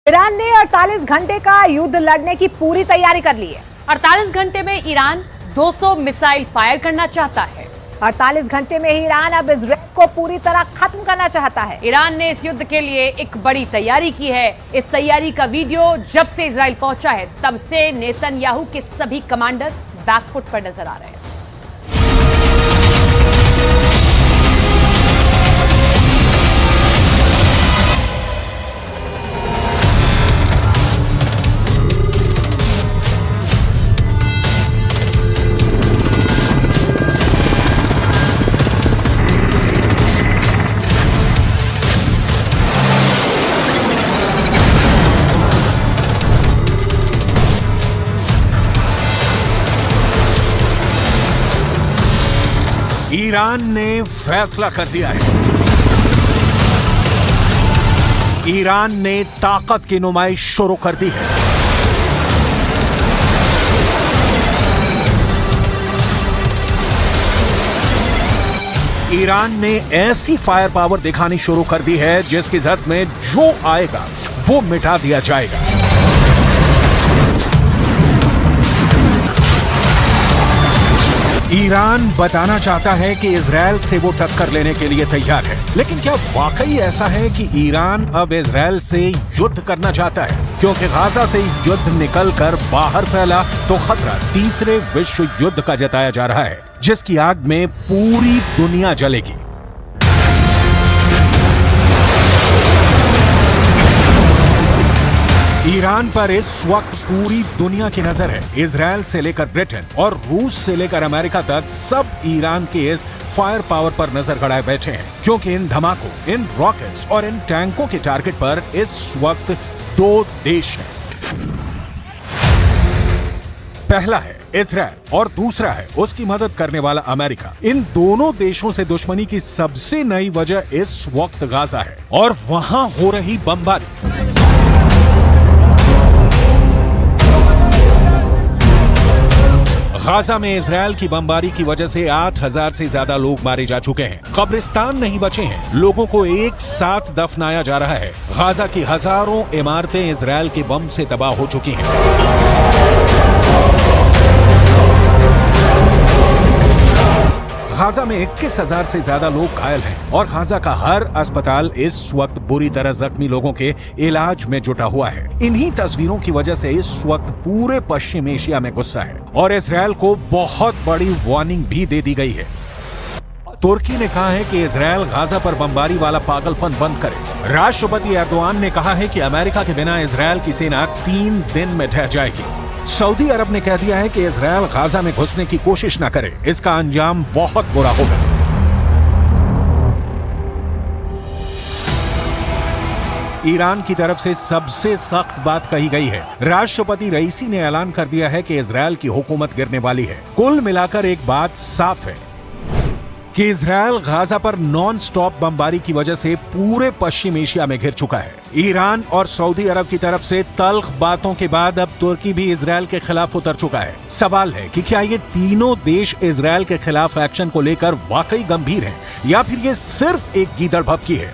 Iran ने 48 घंटे का युद्ध लड़ने की पूरी तैयारी कर ली है। 48 घंटे में ईरान 200 मिसाइल फायर करना चाहता है। 48 घंटे में ही ईरान अब इजराइल को पूरी तरह खत्म करना चाहता है। ईरान ने इस युद्ध के लिए एक बड़ी तैयारी की है। इस तैयारी का वीडियो जब से इजराइल पहुंचा है तब से नेतन्याहू के सभी कमांडर बैकफुट पर नजर आ रहे हैं। ईरान ने फैसला कर दिया है। ईरान ने ताकत की नुमाइश शुरू कर दी है। ईरान ने ऐसी फायर पावर दिखानी शुरू कर दी है जिसकी जद में जो आएगा वो मिटा दिया जाएगा। ईरान बताना चाहता है कि इजराइल से वो टक्कर लेने के लिए तैयार है, लेकिन क्या वाकई ऐसा है कि ईरान अब इजराइल से युद्ध करना चाहता है? क्योंकि गाजा से युद्ध निकलकर बाहर फैला तो खतरा तीसरे विश्व युद्ध का जताया जा रहा है, जिसकी आग में पूरी दुनिया जलेगी। ईरान पर इस वक्त पूरी दुनिया की नजर है। इजराइल से लेकर ब्रिटेन और रूस से लेकर अमेरिका तक सब ईरान के इस फायर पावर पर नजर गड़ाए बैठे हैं, क्योंकि इन धमाकों, इन रॉकेट्स और इन टैंकों के टारगेट पर इस वक्त दो देश हैं। पहला है इजराइल और दूसरा है उसकी मदद करने वाला अमेरिका। इन दोनों देशों से दुश्मनी की सबसे नई वजह इस वक्त गाजा है और वहां हो रही बमबारी। गाजा में इजराइल की बमबारी की वजह से 8,000 से ज्यादा लोग मारे जा चुके हैं। कब्रिस्तान नहीं बचे हैं। लोगों को एक साथ दफनाया जा रहा है। गाजा की हजारों इमारतें इजराइल के बम से तबाह हो चुकी हैं। गाजा में 21,000 से ज्यादा लोग घायल हैं और गाजा का हर अस्पताल इस वक्त बुरी तरह जख्मी लोगों के इलाज में जुटा हुआ है। इन्हीं तस्वीरों की वजह से इस वक्त पूरे पश्चिम एशिया में गुस्सा है और इजराइल को बहुत बड़ी वार्निंग भी दे दी गई है। तुर्की ने कहा है कि इजराइल गाजा पर बमबारी वाला पागलपन बंद करे। राष्ट्रपति एर्दोआन ने कहा है कि अमेरिका के बिना इजराइल की सेना 3 दिन में ढह जाएगी। सऊदी अरब ने कह दिया है कि इजराइल गाजा में घुसने की कोशिश न करे, इसका अंजाम बहुत बुरा होगा। ईरान की तरफ से सबसे सख्त बात कही गई है। राष्ट्रपति रईसी ने ऐलान कर दिया है कि इजराइल की हुकूमत गिरने वाली है। कुल मिलाकर एक बात साफ है कि इजराइल गाजा पर नॉन स्टॉप बमबारी की वजह से पूरे पश्चिम एशिया में घिर चुका है। ईरान और सऊदी अरब की तरफ से तल्ख बातों के बाद अब तुर्की भी इजराइल के खिलाफ उतर चुका है। सवाल है कि क्या ये तीनों देश इजराइल के खिलाफ एक्शन को लेकर वाकई गंभीर हैं या फिर ये सिर्फ एक गीदड़ भभकी है?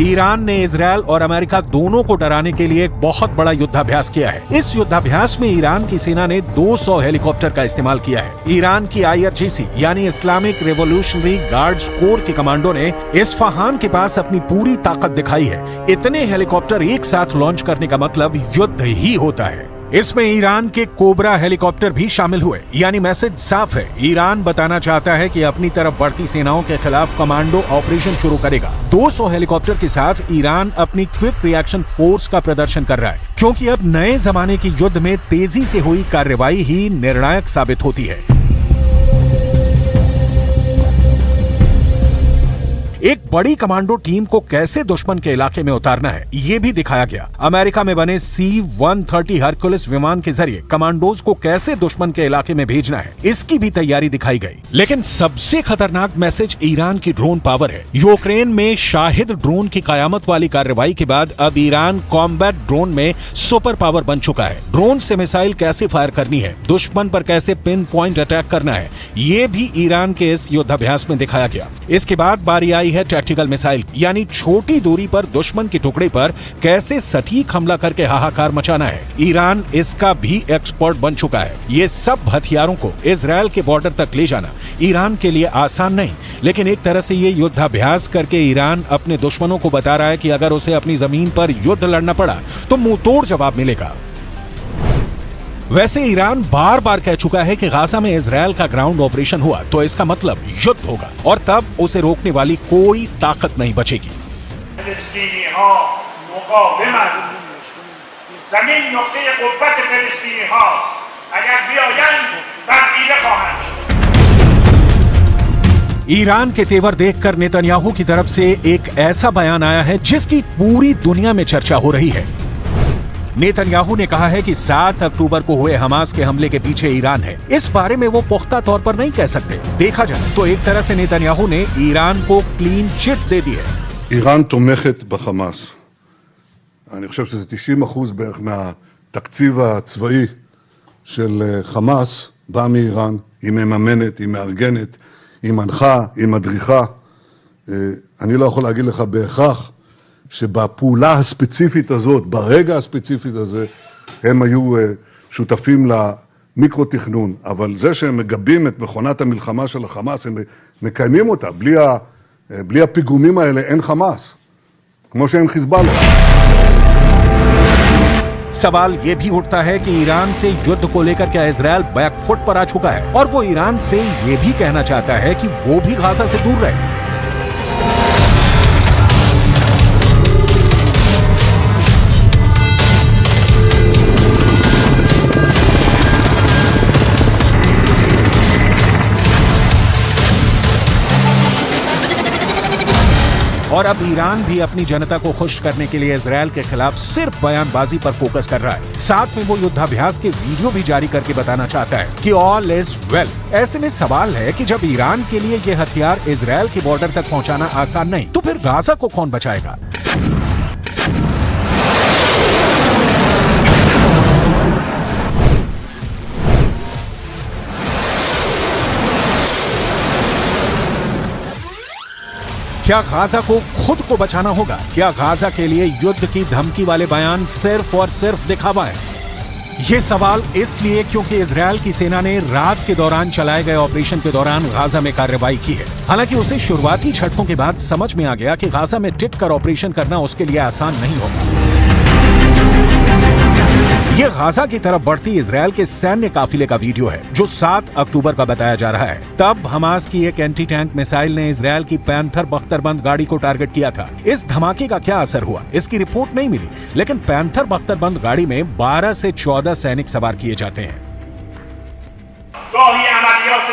ईरान ने इजराइल और अमेरिका दोनों को डराने के लिए एक बहुत बड़ा युद्धाभ्यास किया है। इस युद्धाभ्यास में ईरान की सेना ने 200 हेलीकॉप्टर का इस्तेमाल किया है। ईरान की IRGC यानी इस्लामिक रिवॉल्यूशनरी गार्ड्स कोर के कमांडो ने इस्फहान के पास अपनी पूरी ताकत दिखाई है। इतने हेलीकॉप्टर एक साथ लॉन्च करने का मतलब युद्ध ही होता है। इसमें ईरान के कोबरा हेलीकॉप्टर भी शामिल हुए, यानी मैसेज साफ है। ईरान बताना चाहता है कि अपनी तरफ बढ़ती सेनाओं के खिलाफ कमांडो ऑपरेशन शुरू करेगा। 200 हेलीकॉप्टर के साथ ईरान अपनी क्विक रिएक्शन फोर्स का प्रदर्शन कर रहा है, क्योंकि अब नए जमाने की युद्ध में तेजी से हुई कार्रवाई ही निर्णायक साबित होती है। एक बड़ी कमांडो टीम को कैसे दुश्मन के इलाके में उतारना है ये भी दिखाया गया। अमेरिका में बने C-130 हरक्युलिस विमान के जरिए कमांडोज को कैसे दुश्मन के इलाके में भेजना है इसकी भी तैयारी दिखाई गई। लेकिन सबसे खतरनाक मैसेज ईरान की ड्रोन पावर है। यूक्रेन में शाहिद ड्रोन की कयामत वाली कार्रवाई के बाद अब ईरान कॉम्बैट ड्रोन में सुपर पावर बन चुका है। ड्रोन से मिसाइल कैसे फायर करनी है, दुश्मन पर कैसे पिन पॉइंट अटैक करना है, ये भी ईरान के इस युद्धाभ्यास में दिखाया गया। इसके बाद बारी आई है टैक्टिकल मिसाइल, यानी छोटी दूरी पर दुश्मन के टुकड़े पर कैसे सटीक हमला करके हाहाकार मचाना है। ईरान इसका भी एक्सपर्ट बन चुका है। ये सब हथियारों को इजराइल के बॉर्डर तक ले जाना ईरान के लिए आसान नहीं, लेकिन एक तरह से ये युद्धाभ्यास करके ईरान अपने दुश्मनों को बता रहा है कि अगर उसे अपनी जमीन पर युद्ध लड़ना पड़ा तो मुंह तोड़ जवाब मिलेगा। वैसे ईरान बार बार कह चुका है कि गाजा में इजराइल का ग्राउंड ऑपरेशन हुआ तो इसका मतलब युद्ध होगा और तब उसे रोकने वाली कोई ताकत नहीं बचेगी। जमीन नुक्ते कुव्वत फिलिस्तीनी हास्त अगर बियायंद तबदील ख़वाहंद। ईरान के तेवर देखकर नेतन्याहू की तरफ से एक ऐसा बयान आया है जिसकी पूरी दुनिया में चर्चा हो रही है। नेतन्याहू ने कहा है कि 7 अक्टूबर को हुए हमास के हमले के पीछे ईरान है। इस बारे में वो पुख्ता तौर पर नहीं कह सकते। देखा जाए तो एक तरह से नेतन्याहू ने ईरान को क्लीन चिट दे दी है। איראן תומכת בחמאס. אני חושב שזה 90% בערך מהתקציב הצבאי של חמאס בא מאיראן. היא מממנת, היא מארגנת, היא מנחה, היא מדריכה. אני לא יכול להגיד לך בהכרח שבפעולה הספציפית הזאת, ברגע הספציפית הזה, הם היו שותפים למיקרו-תכנון. אבל זה שהם מגבים את מכונת המלחמה של החמאס, הם מקיימים אותה. בלי הפיגומים האלה אין חמאס, כמו שאין חיזבאללה. सवाल ये भी उठता है कि ईरान से युद्ध को लेकर क्या इजराइल बैकफुट पर आ चुका है और वो ईरान से ये भी कहना चाहता है कि वो भी गाजा से दूर रहे। और अब ईरान भी अपनी जनता को खुश करने के लिए इजराइल के खिलाफ सिर्फ बयानबाजी पर फोकस कर रहा है। साथ में वो युद्धाभ्यास के वीडियो भी जारी करके बताना चाहता है कि ऑल इज वेल। ऐसे में सवाल है कि जब ईरान के लिए ये हथियार इजराइल के बॉर्डर तक पहुंचाना आसान नहीं, तो फिर गाजा को कौन बचाएगा? क्या गाजा को खुद को बचाना होगा? क्या गाजा के लिए युद्ध की धमकी वाले बयान सिर्फ और सिर्फ दिखावा है? ये सवाल इसलिए क्योंकि इजराइल की सेना ने रात के दौरान चलाए गए ऑपरेशन के दौरान गाजा में कार्रवाई की है। हालांकि उसे शुरुआती झटकों के बाद समझ में आ गया कि गाजा में टिक कर ऑपरेशन करना उसके लिए आसान नहीं होगा। ये गाजा की तरफ बढ़ती इजराइल के सैन्य काफिले का वीडियो है जो 7 अक्टूबर का बताया जा रहा है। तब हमास की एक एंटी टैंक मिसाइल ने इजराइल की पैंथर बख्तरबंद गाड़ी को टारगेट किया था। इस धमाके का क्या असर हुआ इसकी रिपोर्ट नहीं मिली, लेकिन पैंथर बख्तरबंद गाड़ी में 12 से 14 सैनिक सवार किए जाते हैं। गाही अमलियात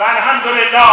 व अल्हम्दुलिल्लाह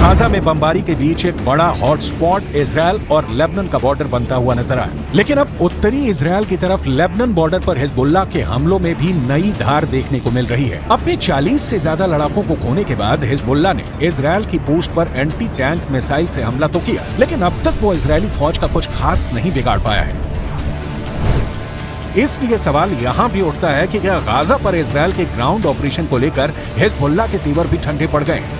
गाजा में बमबारी के बीच एक बड़ा हॉटस्पॉट इजराइल और लेबनान का बॉर्डर बनता हुआ नजर आया। लेकिन अब उत्तरी इजराइल की तरफ लेबनान बॉर्डर पर हिजबुल्लाह के हमलों में भी नई धार देखने को मिल रही है। अपने 40 से ज्यादा लड़ाकों को खोने के बाद हिजबुल्लाह ने इजराइल की पोस्ट पर एंटी टैंक मिसाइल से हमला तो किया, लेकिन अब तक वो इजरायली फौज का कुछ खास नहीं बिगाड़ पाया है। इसलिए सवाल यहाँ भी उठता है कि क्या गाजा पर इजराइल के ग्राउंड ऑपरेशन को लेकर हिजबुल्लाह के तेवर भी ठंडे पड़ गए हैं?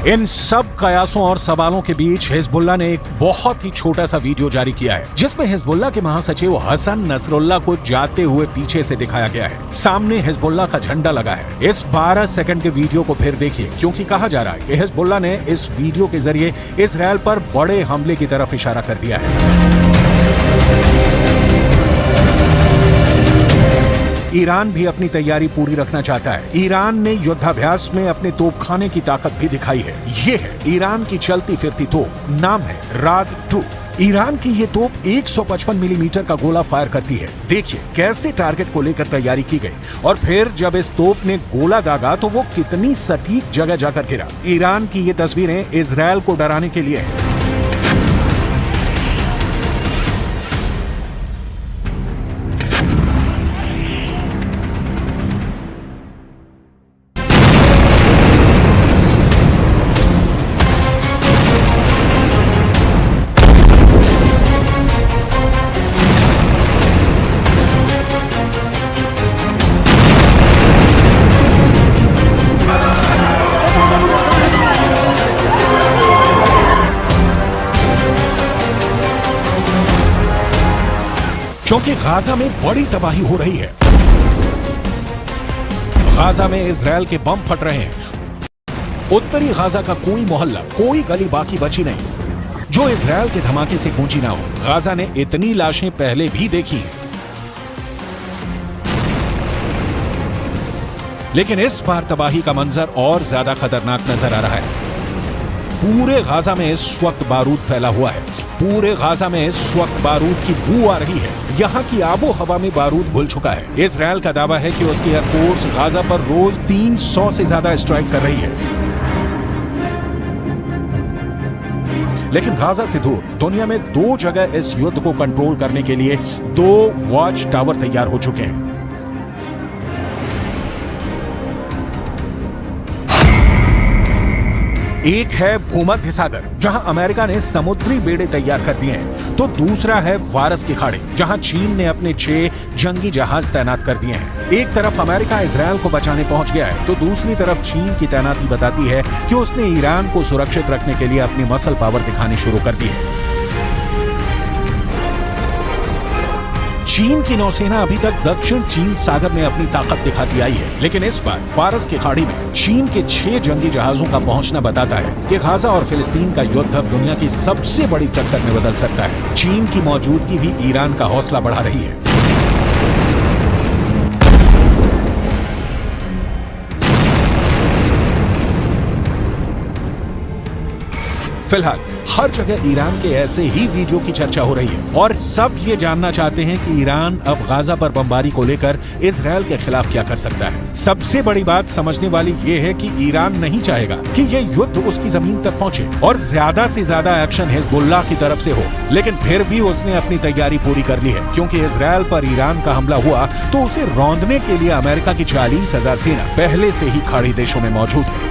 इन सब कयासों और सवालों के बीच हिजबुल्लाह ने एक बहुत ही छोटा सा वीडियो जारी किया है जिसमें हिजबुल्लाह के महासचिव हसन नसरुल्लाह को जाते हुए पीछे से दिखाया गया है। सामने हिजबुल्लाह का झंडा लगा है। इस 12 सेकंड के वीडियो को फिर देखिए, क्योंकि कहा जा रहा है कि हिजबुल्लाह ने इस वीडियो के जरिए इजराइल पर बड़े हमले की तरफ इशारा कर दिया है। ईरान भी अपनी तैयारी पूरी रखना चाहता है। ईरान ने युद्धाभ्यास में अपने तोपखाने की ताकत भी दिखाई है। ये है ईरान की चलती फिरती तोप, नाम है राद 2। ईरान की ये तोप 155 मिलीमीटर का गोला फायर करती है। देखिए कैसे टारगेट को लेकर तैयारी की गई और फिर जब इस तोप ने गोला दागा तो वो कितनी सटीक जगह जाकर गिरा। ईरान की ये तस्वीरें इजरायल को डराने के लिए है। क्योंकि गाजा में बड़ी तबाही हो रही है। गाजा में इजरायल के बम फट रहे हैं। उत्तरी गाजा का कोई मोहल्ला, कोई गली बाकी बची नहीं जो इजरायल के धमाके से गूंजी ना हो। गाजा ने इतनी लाशें पहले भी देखी हैं, लेकिन इस बार तबाही का मंजर और ज्यादा खतरनाक नजर आ रहा है। पूरे गाजा में इस वक्त बारूद फैला हुआ है। पूरे गाजा में इस वक्त बारूद की बू आ रही है। यहाँ की आबो हवा में बारूद घुल चुका है। इजरायल का दावा है कि उसकी एयरफोर्स गाजा पर रोज 300 से ज्यादा स्ट्राइक कर रही है। लेकिन गाजा से दूर दुनिया में 2 जगह इस युद्ध को कंट्रोल करने के लिए 2 वॉच टावर तैयार हो चुके हैं। एक है भूमध्य सागर, जहां अमेरिका ने समुद्री बेड़े तैयार कर दिए हैं, तो दूसरा है वारस के खाड़ी, जहां चीन ने अपने 6 जंगी जहाज तैनात कर दिए हैं। एक तरफ अमेरिका इजरायल को बचाने पहुंच गया है, तो दूसरी तरफ चीन की तैनाती बताती है कि उसने ईरान को सुरक्षित रखने के लिए अपनी मसल पावर दिखानी शुरू कर दी है। चीन की नौसेना अभी तक दक्षिण चीन सागर में अपनी ताकत दिखाती आई है, लेकिन इस बार फारस की खाड़ी में चीन के 6 जंगी जहाजों का पहुंचना बताता है कि गाजा और फिलिस्तीन का युद्ध अब दुनिया की सबसे बड़ी टक्कर में बदल सकता है। चीन की मौजूदगी भी ईरान का हौसला बढ़ा रही है। फिलहाल हर जगह ईरान के ऐसे ही वीडियो की चर्चा हो रही है और सब ये जानना चाहते हैं कि ईरान अब गाजा पर बमबारी को लेकर इजरायल के खिलाफ क्या कर सकता है। सबसे बड़ी बात समझने वाली ये है कि ईरान नहीं चाहेगा कि ये युद्ध उसकी जमीन तक पहुंचे और ज्यादा से ज्यादा एक्शन हिजबुल्लाह की तरफ से हो, लेकिन फिर भी उसने अपनी तैयारी पूरी कर ली है, क्योंकि इजरायल पर ईरान का हमला हुआ तो उसे रौंदने के लिए अमेरिका की 40,000 सेना पहले से ही खाड़ी देशों में मौजूद है।